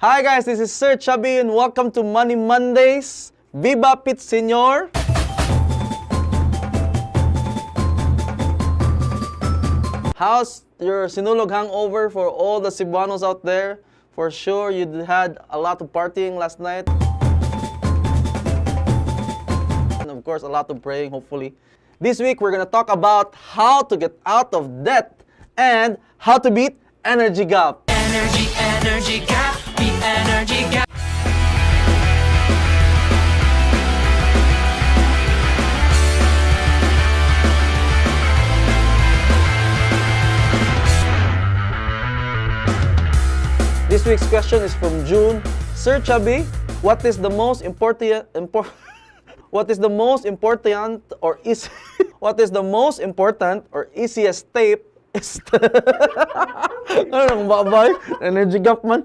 Hi guys, this is Sir Chubby and welcome to Money Mondays. Viva Pit Senor! How's your sinulog hangover for all the Cebuanos out there? For sure, you had a lot of partying last night. And of course, a lot of praying, hopefully. This week, we're going to talk about how to get out of debt and how to beat energy gap. Energy gap, beat energy gap. This week's question is from June. Sir Chubby, what is the most important what is the most important or is what is the most important or easiest step ano babay? Energy gap man.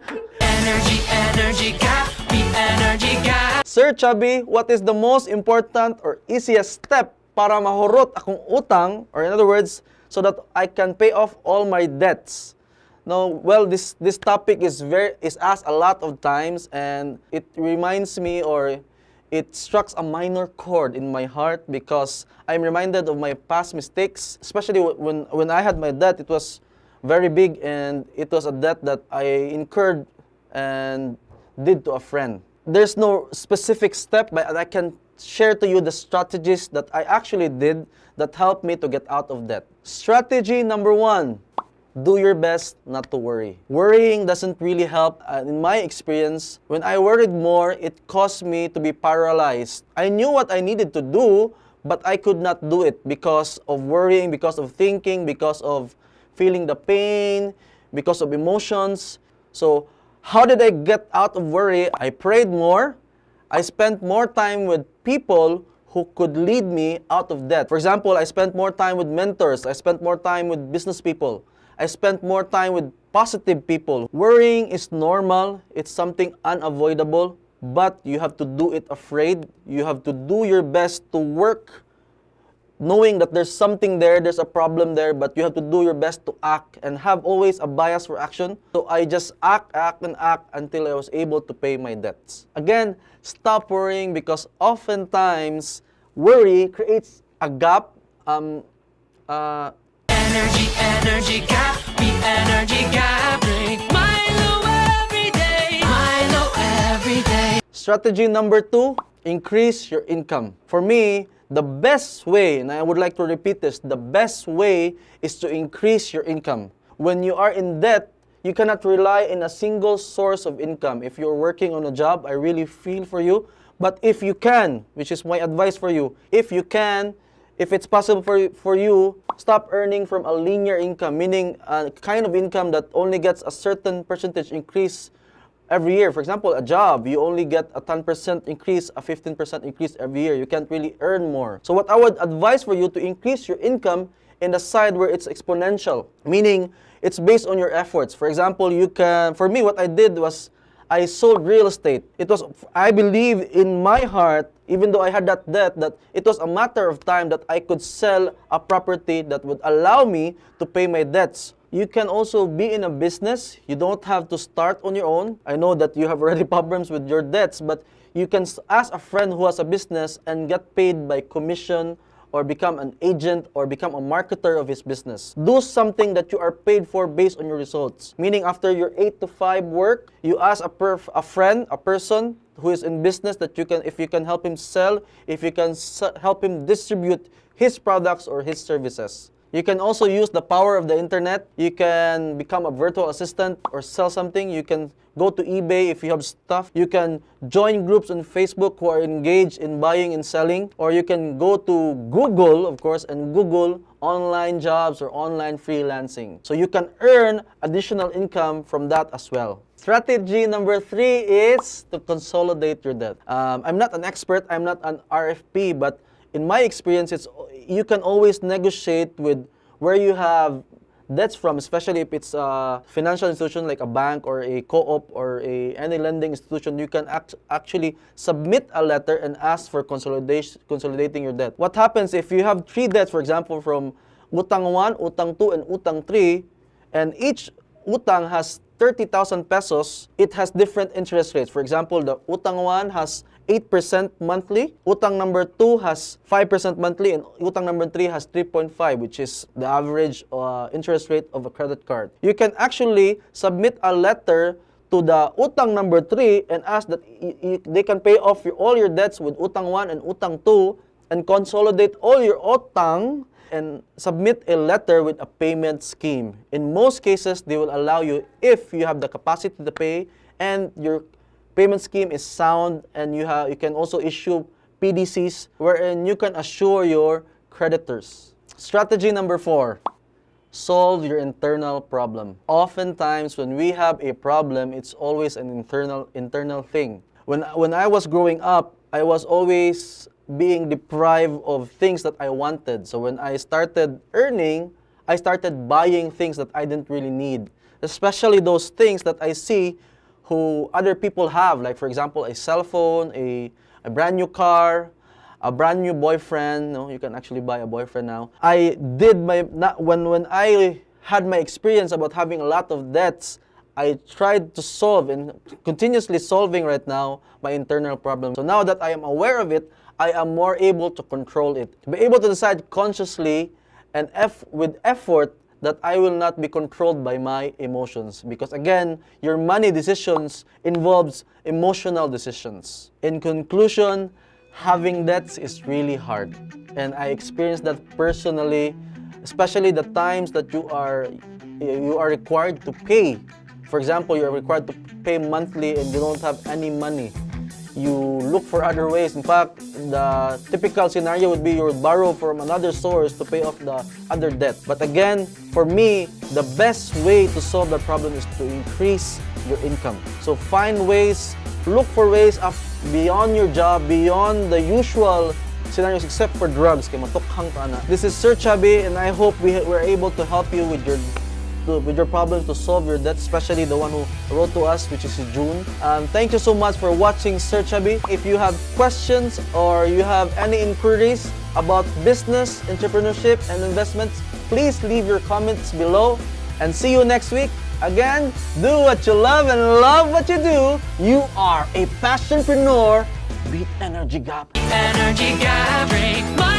Energy gap, beat energy gap. Sir Chubby, what is the most important or easiest step para mahurot akong utang, or in other words, so that I can pay off all my debts? No, well, this topic is asked a lot of times, and it reminds me, or it strikes a minor chord in my heart because I'm reminded of my past mistakes, especially when I had my debt. It was very big, and it was a debt that I incurred and did to a friend. There's no specific step, but I can share to you the strategies that I actually did that helped me to get out of debt. Strategy number 1. Do your best not to worry. Worrying doesn't really help. In my experience, when I worried more, it caused me to be paralyzed. I knew what I needed to do, but I could not do it because of worrying, because of thinking, because of feeling the pain, because of emotions. So, how did I get out of worry? I prayed more. I spent more time with people who could lead me out of debt. For example, I spent more time with mentors. I spent more time with business people. I spent more time with positive people. Worrying is normal. It's something unavoidable, but you have to do it afraid. You have to do your best to work knowing that there's something there, there's a problem there, but you have to do your best to act and have always a bias for action. So I just act until I was able to pay my debts. Again, stop worrying because oftentimes worry creates a gap. Energy gap, beat energy gap. Drink Milo every day, Milo every day. Strategy number 2, increase your income. For me, the best way, and I would like to repeat this, the best way is to increase your income. When you are in debt, you cannot rely on a single source of income. If you're working on a job, I really feel for you. But if you can, which is my advice for you, if you can, if it's possible for you, stop earning from a linear income, meaning a kind of income that only gets a certain percentage increase every year. For example, a job, you only get a 10% increase, a 15% increase every year. You can't really earn more. So what I would advise for you to increase your income in the side where it's exponential, meaning it's based on your efforts. For example, for me, what I did was I sold real estate. It was, I believe in my heart, even though I had that debt, that it was a matter of time that I could sell a property that would allow me to pay my debts. You can also be in a business. You don't have to start on your own. I know that you have already problems with your debts, but you can ask a friend who has a business and get paid by commission, or become an agent, or become a marketer of his business. Do something that you are paid for based on your results. Meaning after your 8 to 5 work, you ask a friend, a person who is in business that if you can help him sell, if you can help him distribute his products or his services. You can also use the power of the internet. You can become a virtual assistant or sell something. You can go to eBay if you have stuff. You can join groups on Facebook who are engaged in buying and selling. Or you can go to Google, of course, and Google online jobs or online freelancing. So you can earn additional income from that as well. Strategy number 3 is to consolidate your debt. I'm not an expert. I'm not an RFP, but in my experience, you can always negotiate with where you have debts from, especially if it's a financial institution like a bank or a co-op or any lending institution. You can actually submit a letter and ask for consolidating your debt. What happens if you have 3 debts, for example, from utang 1, utang 2, and utang 3, and each utang has 30,000 pesos, it has different interest rates. For example, the utang 1 has 8% monthly, utang number 2 has 5% monthly, and utang number 3 has 3.5, which is the average interest rate of a credit card. You can actually submit a letter to the utang number 3 and ask that they can pay off all your debts with utang 1 and utang 2 and consolidate all your utang and submit a letter with a payment scheme. In most cases, they will allow you if you have the capacity to pay and your payment scheme is sound, and you can also issue PDCs wherein you can assure your creditors. Strategy number 4. Solve your internal problem. Oftentimes, when we have a problem, it's always an internal thing. When I was growing up, I was always being deprived of things that I wanted. So when I started earning, I started buying things that I didn't really need. Especially those things that I see who other people have. Like for example, a cell phone, a brand new car, a brand new boyfriend. No, you can actually buy a boyfriend now. When I had my experience about having a lot of debts, I tried to solve and continuously solving right now my internal problem. So now that I am aware of it, I am more able to control it. To be able to decide consciously and with effort that I will not be controlled by my emotions. Because again, your money decisions involves emotional decisions. In conclusion, having debts is really hard. And I experienced that personally, especially the times that you are required to pay. For example, you are required to pay monthly and you don't have any money. You look for other ways. In fact, the typical scenario would be you would borrow from another source to pay off the other debt. But again, for me, the best way to solve that problem is to increase your income. So find ways, look for ways up beyond your job, beyond the usual scenarios except for drugs. Kaya matukhang ka na. This is Sir Chubby, and I hope we're able to help you with your problems, to solve your debt, especially the one who wrote to us, which is June. Thank you so much for watching Sir Chubby. If you have questions or you have any inquiries about business, entrepreneurship, and investments, please leave your comments below. And see you next week. Again, do what you love and love what you do. You are a passionpreneur. Beat energy gap. Energy gap. Break my